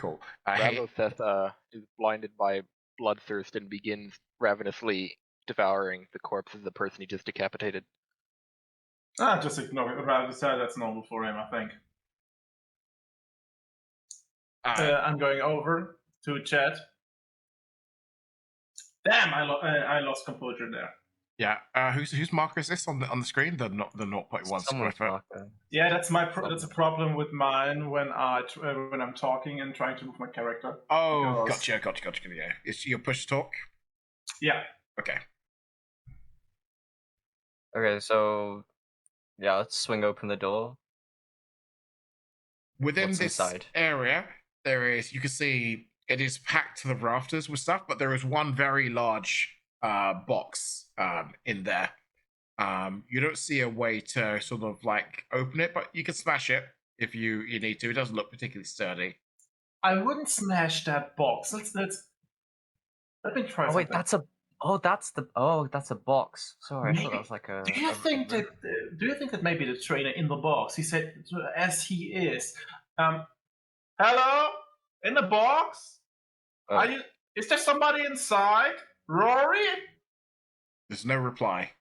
Cool. Ravoseth is blinded by bloodthirst and begins ravenously devouring the corpse of the person he just decapitated. Just ignore it. Rather say that's normal for him, I think. I'm going over to chat. Damn, I lost composure there. Yeah. Whose marker is this on the screen? The 0.1 square foot. Marker. Yeah, that's that's a problem with mine when when I'm talking and trying to move my character. Oh, gotcha. Yeah, it's your push to talk. Yeah. Okay. Okay, so yeah, let's swing open the door. Within What's this inside? area, you can see it is packed to the rafters with stuff, but there is one very large box in there. You don't see a way to sort of like open it, but you can smash it if you need to. It doesn't look particularly sturdy. I wouldn't smash that box. Let me try. Oh wait, something. that's a box. Sorry, I thought that was like a. Do you think that maybe the trainer in the box? He said, as he is. Hello, in the box. Oh. Are you? Is there somebody inside? Rory? There's no reply.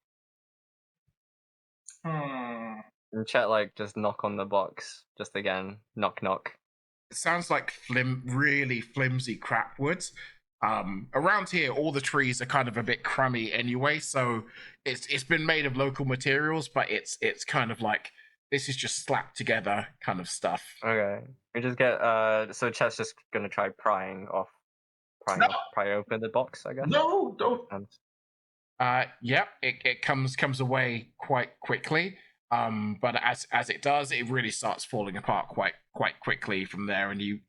Hmm. And chat like just knock on the box. Just again, knock knock. It sounds like really flimsy crap wood. Around here, all the trees are kind of a bit crummy anyway, so it's been made of local materials, but it's kind of like this is just slapped together kind of stuff. Okay, we just get so chat's just gonna try pry open the box, I guess. No, don't. Yep, it comes away quite quickly. But as it does, it really starts falling apart quite quickly from there, and you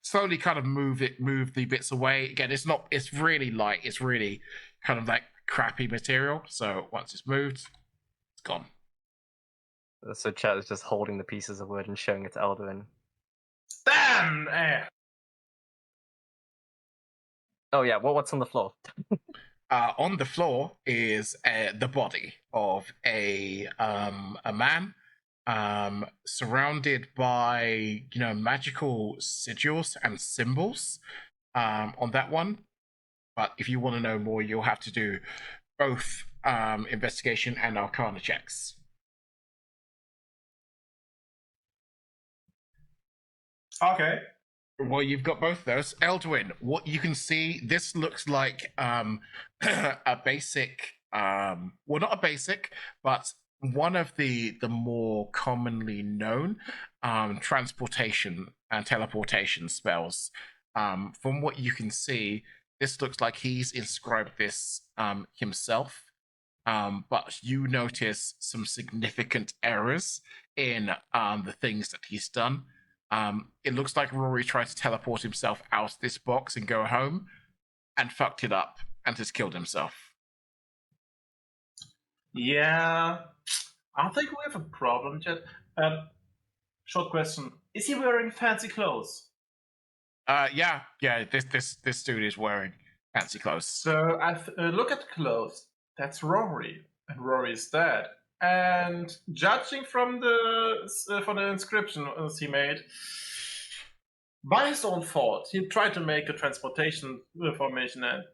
slowly kind of move the bits away. Again, it's really light. It's really kind of like crappy material. So once it's moved, it's gone. So chat is just holding the pieces of wood and showing it to Elduin. Damn! Oh yeah, what's on the floor? On the floor is the body of a man, surrounded by magical sigils and symbols on that one. But if you want to know more, you'll have to do both investigation and arcana checks. Okay. Well, you've got both of those. Elduin, what you can see, this looks like a basic, well, not a basic, but one of the more commonly known transportation and teleportation spells. From what you can see, this looks like he's inscribed this himself, but you notice some significant errors in the things that he's done. It looks like Rory tried to teleport himself out of this box and go home, and fucked it up, and has killed himself. Yeah, I think we have a problem, Jet. Short question: is he wearing fancy clothes? Yeah. This dude is wearing fancy clothes. So I look at the clothes. That's Rory, and Rory is dead. And judging from the inscription he made, by his own fault, he tried to make a transportation formation and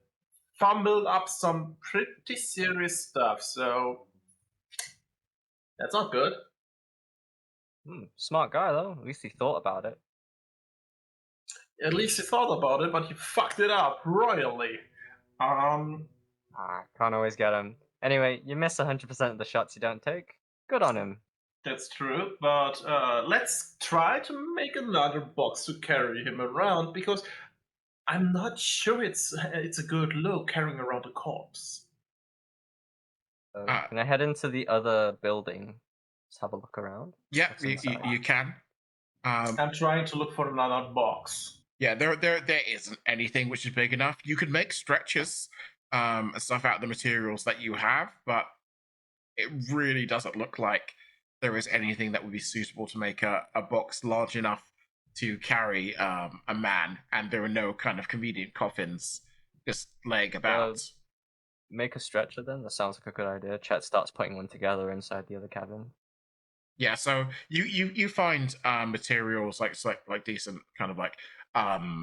fumbled up some pretty serious stuff. So that's not good. Smart guy though. At least he thought about it. At least he thought about it, but he fucked it up royally. Can't always get him. Anyway, you miss 100% of the shots you don't take. Good on him. That's true, but let's try to make another box to carry him around, because I'm not sure it's a good look carrying around a corpse. Can I head into the other building? Just have a look around. Yeah, you can. I'm trying to look for another box. Yeah, there isn't anything which is big enough. You could make stretchers and stuff out of the materials that you have, but it really doesn't look like there is anything that would be suitable to make a box large enough to carry a man, and there are no kind of convenient coffins just laying about. Make a stretcher then? That sounds like a good idea. Chet starts putting one together inside the other cabin. Yeah, so you find materials like decent kind of like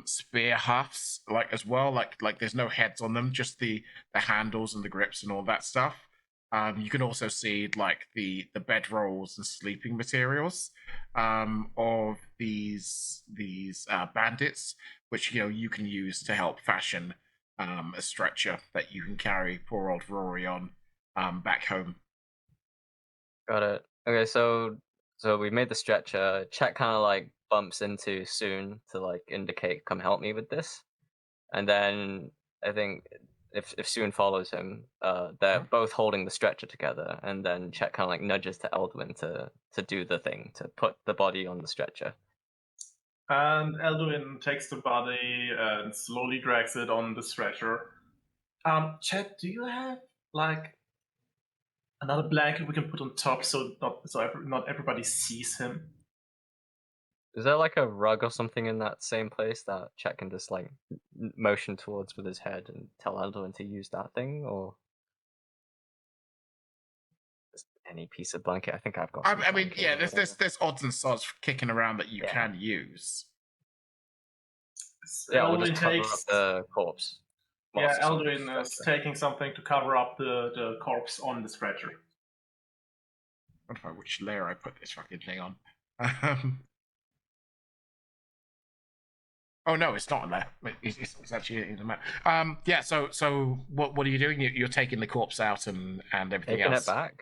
spear hafts like as well. Like there's no heads on them, just the handles and the grips and all that stuff. You can also see like the bedrolls and sleeping materials of these bandits, which you can use to help fashion a stretcher that you can carry poor old Rory on back home. Got it. Okay, so we made the stretcher. Chet kind of like bumps into Soon to like indicate, "Come help me with this." And then I think if Soon follows him, they're both holding the stretcher together. And then Chet kind of like nudges to Eldwin to do the thing, to put the body on the stretcher. And Eldwin takes the body and slowly drags it on the stretcher. Chet, do you have like another blanket we can put on top so not everybody sees him? Is there like a rug or something in that same place that Chet can just like motion towards with his head and tell Eldwin to use that thing, or just any piece of blanket? I think I've got. I mean, yeah, there's odds and sods kicking around that you can use. Yeah, we'll just cover up the corpse. Yeah, Eldwin is taking something to cover up the corpse on the stretcher. I don't know which layer I put this fucking thing on. Oh no, it's not a layer. It's actually in the map. Yeah. So what are you doing? You're taking the corpse out and everything taking else. Taking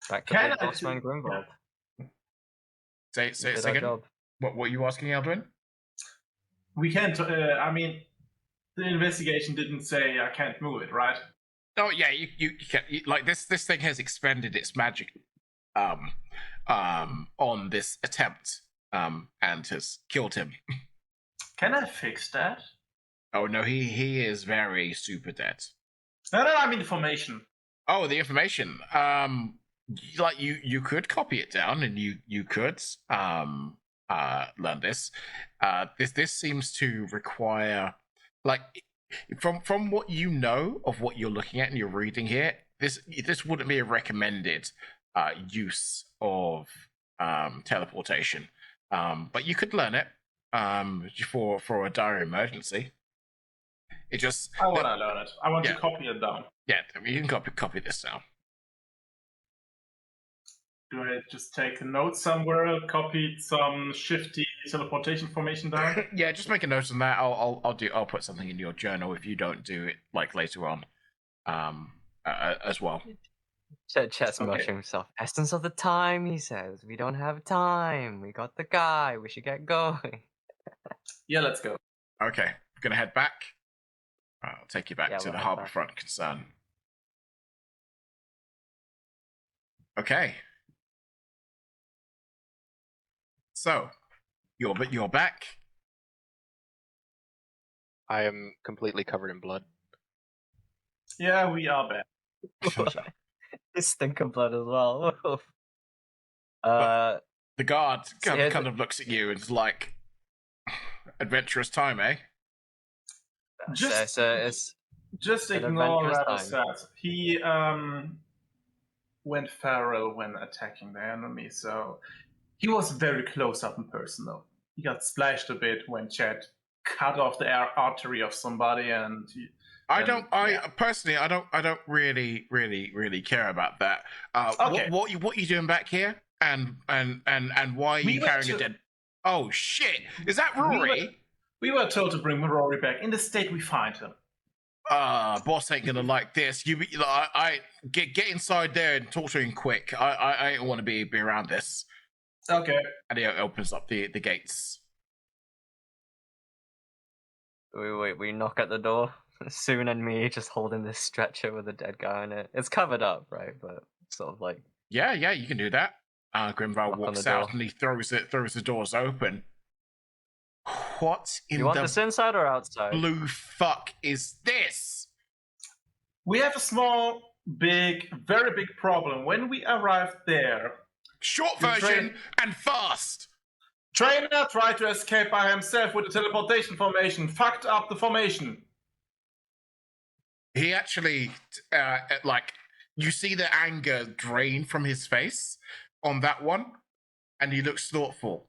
it back to the Bossman Grimwald. Say again. What are you asking, Eldwin? We can't. I mean, the investigation didn't say I can't move it, right? Oh yeah, you can. Like this thing has expended its magic on this attempt and has killed him. Can I fix that? Oh no, he is very super dead. No, I mean the information. Oh, the information. Like you could copy it down and you could learn this. This seems to require, like, from what you know of what you're looking at and you're reading here, this wouldn't be a recommended use of teleportation. But you could learn it for a dire emergency. It just I want to learn it. I want to copy it down. Yeah, I mean, you can copy this down. Do I just take a note somewhere, copy some shifty teleportation formation down? Yeah, just make a note on that. I'll put something in your journal if you don't do it like later on, as well. Chet's mushing himself. Essence of the time, he says. We don't have time. We got the guy. We should get going. Yeah, let's go. Okay, we're gonna head back. I'll take you back to the Harbourfront concern. Okay. So, you're back. I am completely covered in blood. Yeah, we are back. You stink of blood as well. The guard kind of looks at you and is like, "Adventurous time, eh?" Just ignore Ravisat. He went feral when attacking the enemy, so he was very close up and personal. He got splashed a bit when Chet cut off the artery of somebody, and I don't really care about that. Okay. What you doing back here? And why are you carrying a dead? Oh shit! Is that Rory? We were told to bring Rory back in the state we find him. Boss ain't gonna like this. I get inside there and talk to him quick. I don't want to be around this. Okay. And he opens up the gates. We knock at the door. Soon and me just holding this stretcher with a dead guy on it. It's covered up, right? But sort of like. Yeah, you can do that. Grimval walks out and he throws the doors open. What in you want this inside or outside? Blue fuck is this? We have a small, very big problem. When we arrived there, short version and fast. Trainer tried to escape by himself with the teleportation formation. Fucked up the formation. He actually, you see the anger drain from his face on that one. And he looks thoughtful.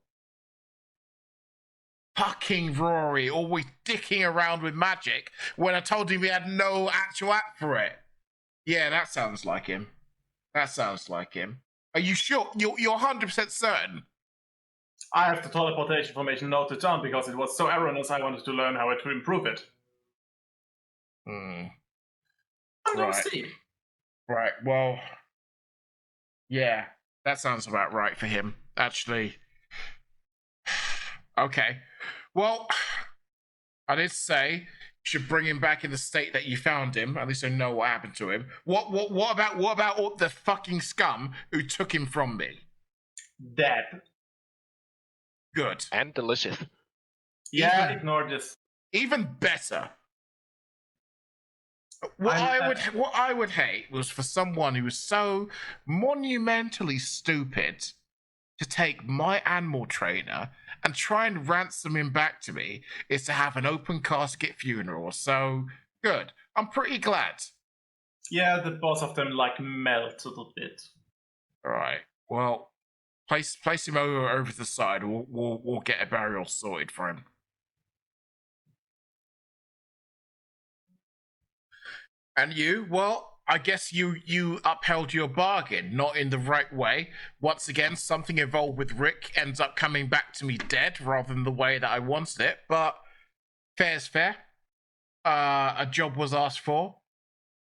Fucking Rory, always dicking around with magic when I told him he had no actual app for it. Yeah, that sounds like him. That sounds like him. Are you sure? You're 100% certain? I have the teleportation formation noted down because it was so erroneous I wanted to learn how to improve it. Hmm. I'm gonna Right. see. Right, well, yeah, that sounds about right for him, actually. Okay, well, I did say you should bring him back in the state that you found him. At least I know what happened to him. What about all the fucking scum who took him from me? Dead. Good. And delicious. Yeah, Even- ignore this. Even better. What I would hate was for someone who was so monumentally stupid to take my animal trainer and try and ransom him back to me is to have an open casket funeral. So good. I'm pretty glad. Yeah, the boss of them like melted a bit. All right. Well, place him over to the side. We'll get a burial sorted for him. And you, well, I guess you upheld your bargain, not in the right way. Once again, something involved with Rick ends up coming back to me dead rather than the way that I wanted it. But fair's fair. A job was asked for.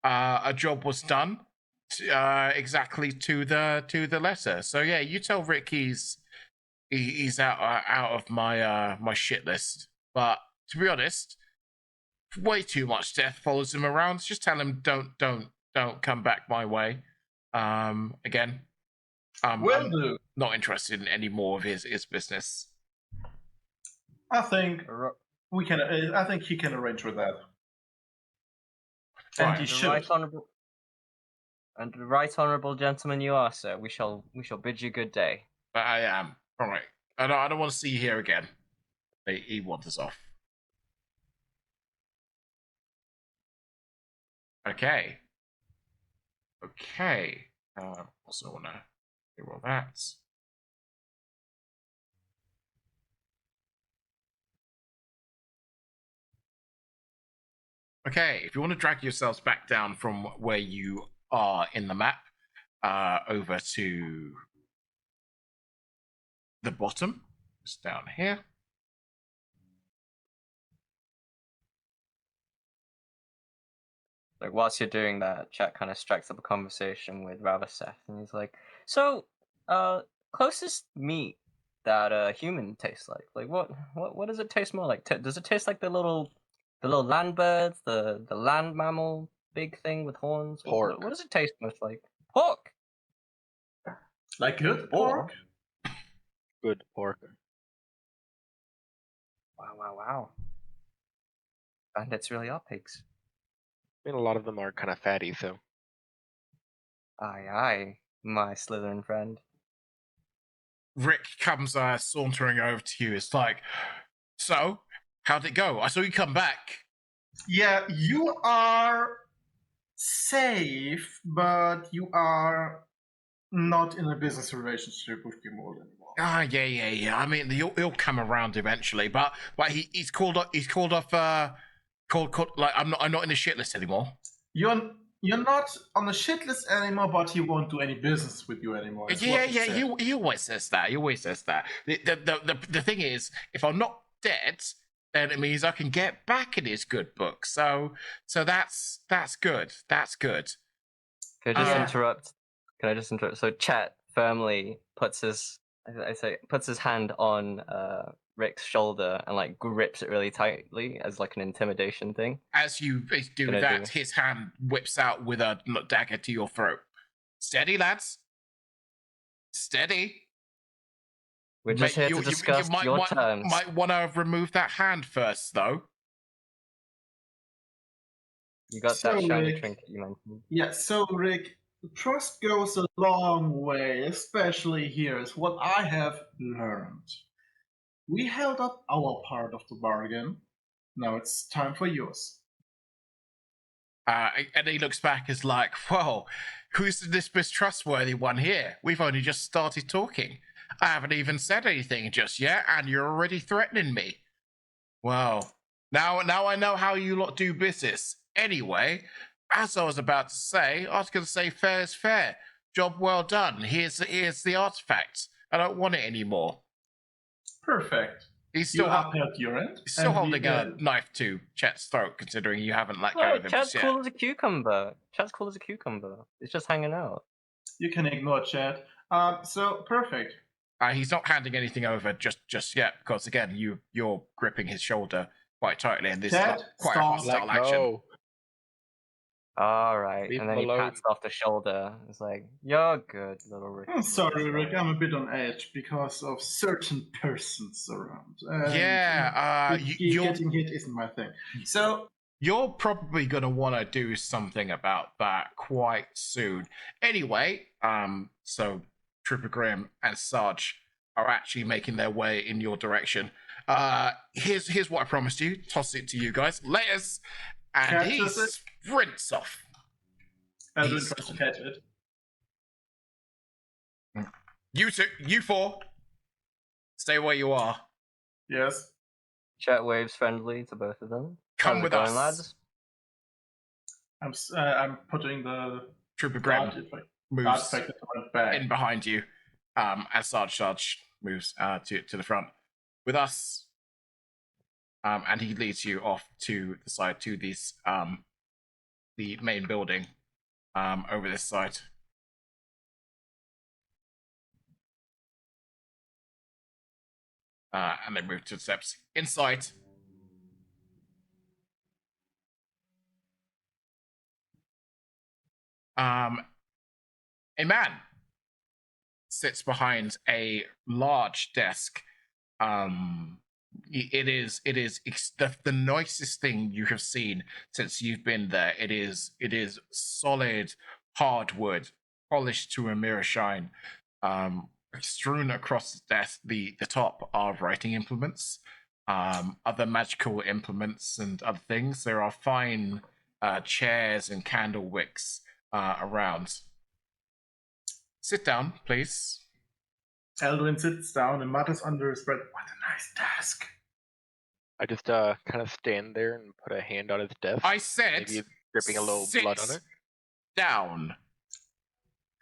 A job was done. Exactly to the letter. So yeah, you tell Rick he's out of my shit list. But to be honest, way too much death follows him around. Just tell him don't come back my way. Again, Will I'm do. not interested in any more of his business. I think we can. I think he can arrange with that. And Right. he The should. right honourable gentleman you are, sir. We shall bid you good day. But I am. All right. I don't want to see you here again. He wanders off. Okay. Also want to do all that. Okay, if you want to drag yourselves back down from where you are in the map, over to the bottom, just down here. Like whilst you're doing that, Chat kind of strikes up a conversation with Ravaseth, and he's like, "So, closest meat that a human tastes like? Like what does it taste more like? Does it taste like the little land birds, the land mammal big thing with horns? Pork. What does it taste most like? Pork. Like good pork. Good pork. Wow. Bandits really are pigs. I mean, a lot of them are kind of fatty, so. Aye, my Slytherin friend. Rick comes sauntering over to you. It's like, so, how'd it go? I saw you come back. Yeah, you are safe, but you are not in a business relationship with Gimol anymore. Yeah. I mean, he'll come around eventually, but he's called off. Like I'm not in the shit list anymore. You're not on the shit list anymore, but he won't do any business with you anymore. is what Yeah. said. He always says that. The thing is, if I'm not dead, then it means I can get back in his good book. So that's good. That's good. Can I just Yeah. interrupt? So Chat firmly puts his hand on Rick's shoulder and like grips it really tightly as like an intimidation thing. As you do that, his hand whips out with a dagger to your throat. Steady, lads. Steady. We're just here to discuss your terms. Might want to remove that hand first, though. You got So, that shiny Rick, trinket you mentioned. Yeah, so Rick, trust goes a long way, especially here, is what I have learned. We held up our part of the bargain. Now it's time for yours. And he looks back as like, well, who's this mistrustworthy one here? We've only just started talking. I haven't even said anything just yet, and you're already threatening me. Well, now I know how you lot do business. Anyway, as I was about to say, I was going to say fair is fair. Job well done. Here's the artifact. I don't want it anymore. Perfect. He's You still, upheld your end. he's still and holding a knife to Chet's throat, considering you haven't let go No, of him Chad's just cool yet. as a cucumber. Chad's cool as a cucumber. It's just hanging out. You can ignore chat. So perfect. He's not handing anything over just yet, because again, you're gripping his shoulder quite tightly, and this Chet, is quite a stop. hostile Like, action. no. Alright, Leave and then him he alone. pats off the shoulder. It's like, you're good, little Rick. I'm sorry, Rick. I'm a bit on edge because of certain persons around. And Yeah, getting hit isn't my thing. So you're probably going to want to do something about that quite soon. Anyway, so Trooper Grim and Sarge are actually making their way in your direction. Here's what I promised you. Toss it to you guys. Layers, and he Catches it. sprints off. Eldrin He's- tries to catch it. You two, you four, stay where you are. Yes. Chat waves friendly to both of them. Come How's it with going, us. lads? I'm putting the Trooper guard Grim effect moves into my bag. in behind you, as Sarge moves to the front with us, and he leads you off to the side to this the main building over this side. And they move to the steps inside. A man sits behind a large desk. It is the nicest thing you have seen since you've been there. It is solid hardwood, polished to a mirror shine. Strewn across the desk, the top are writing implements, other magical implements, and other things. There are fine chairs and candle wicks around. Sit down, please. Eldrin sits down and mutters under his breath, "What a nice desk." I just kind of stand there and put a hand on his desk. I said, Maybe dripping a little sit blood on it. down.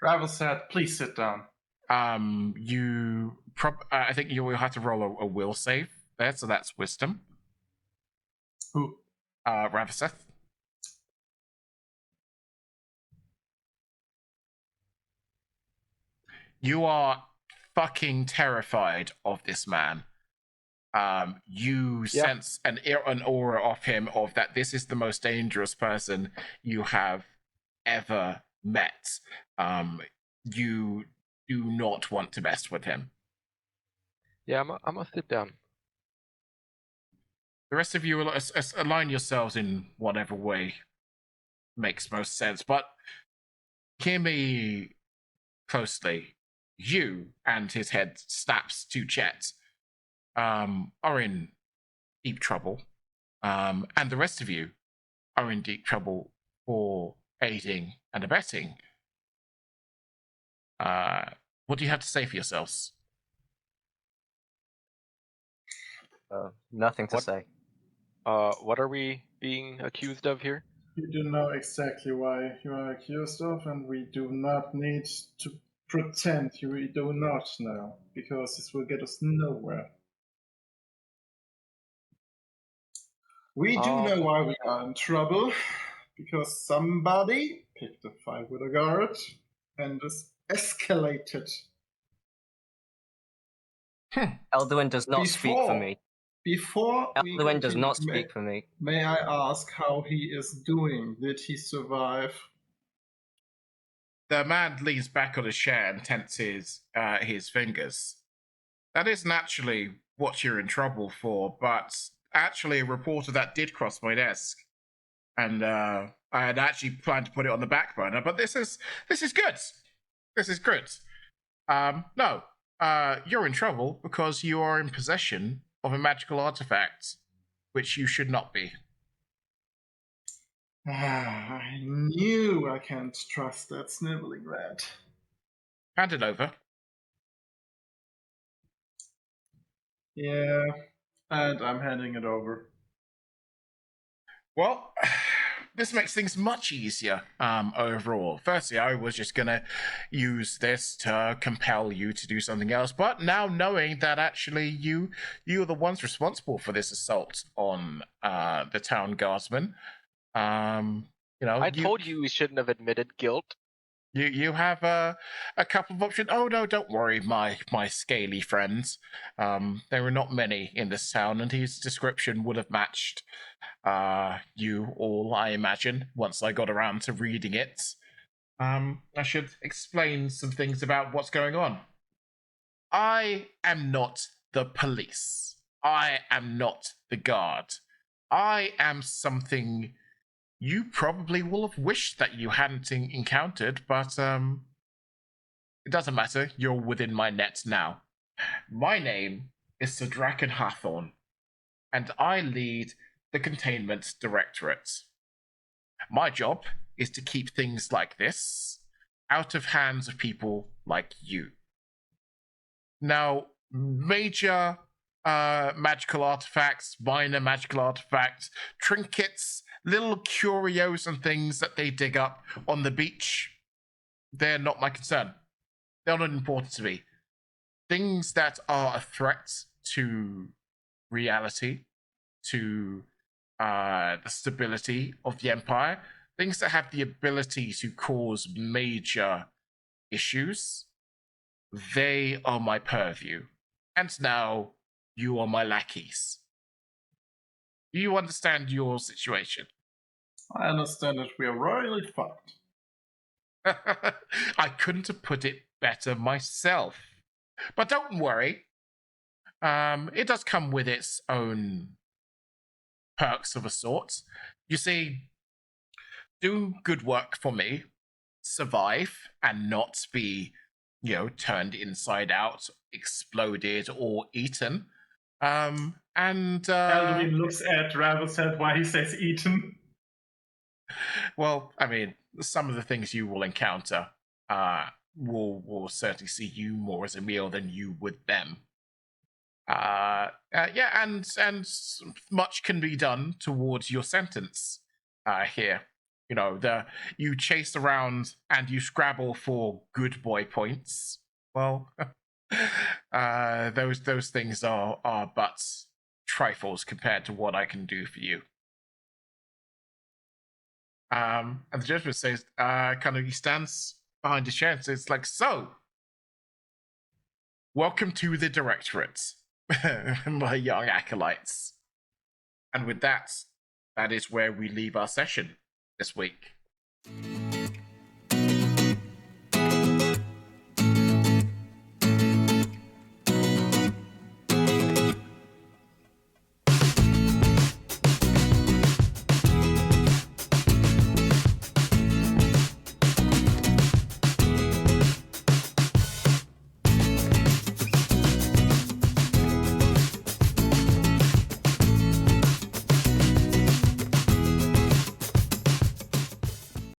Ravel said, "Please sit down." I think you will have to roll a will save there, so that's wisdom. Who? Ravaseth. You are fucking terrified of this man. You sense an aura of him of that this is the most dangerous person you have ever met. You do not want to mess with him. Yeah, I'm gonna sit down. The rest of you will align yourselves in whatever way makes most sense, but hear me closely. You, and his head snaps to Chet, are in deep trouble. And the rest of you are in deep trouble for aiding and abetting. What do you have to say for yourselves? Nothing to What? say. What are we being accused of here? You do know exactly why you are accused of, and we do not need to pretend we do not know, because this will get us nowhere. We do know why we are in trouble, because somebody picked a fight with a guard and just escalated. Elduin does not speak for me. Before we Elduin does continue, not speak for me. may I ask how he is doing? Did he survive? The man leans back on his chair and tenses his fingers. That isn't actually what you're in trouble for, but actually a reporter that did cross my desk. And I had actually planned to put it on the back burner, but this is good. This is good. No, you're in trouble because you are in possession of a magical artifact, which you should not be. I knew I can't trust that sniveling rat. Hand it over. Yeah, and I'm handing it over. Well, this makes things much easier overall. Firstly, I was just going to use this to compel you to do something else, but now knowing that actually you're the ones responsible for this assault on the town guardsman, I told you we shouldn't have admitted guilt. You have a couple of options. Oh no, don't worry, my scaly friends. There are not many in this town, and his description would have matched you all, I imagine, once I got around to reading it. I should explain some things about what's going on. I am not the police. I am not the guard. I am something you probably will have wished that you hadn't encountered, but it doesn't matter. You're within my net now. My name is Sir Draken Hathorn, and I lead the Containment Directorate. My job is to keep things like this out of hands of people like you. Now, major magical artifacts, minor magical artifacts, trinkets, little curios and things that they dig up on the beach, they're not my concern. They're not important to me. Things that are a threat to reality, to the stability of the Empire, things that have the ability to cause major issues, they are my purview. And now you are my lackeys. Do you understand your situation? I understand that we are royally fucked. I couldn't have put it better myself. But don't worry. It does come with its own perks of a sort. You see, do good work for me, survive, and not be, turned inside out, exploded, or eaten. Alduin looks at Ravelshead while he says eaten. Well, I mean, some of the things you will encounter will certainly see you more as a meal than you would them. Yeah, and much can be done towards your sentence here. You chase around and you scrabble for good boy points. Well, those things are but trifles compared to what I can do for you. And the judgment says, he stands behind his chair and says, so, welcome to the Directorate, my young acolytes. And with that, that is where we leave our session this week.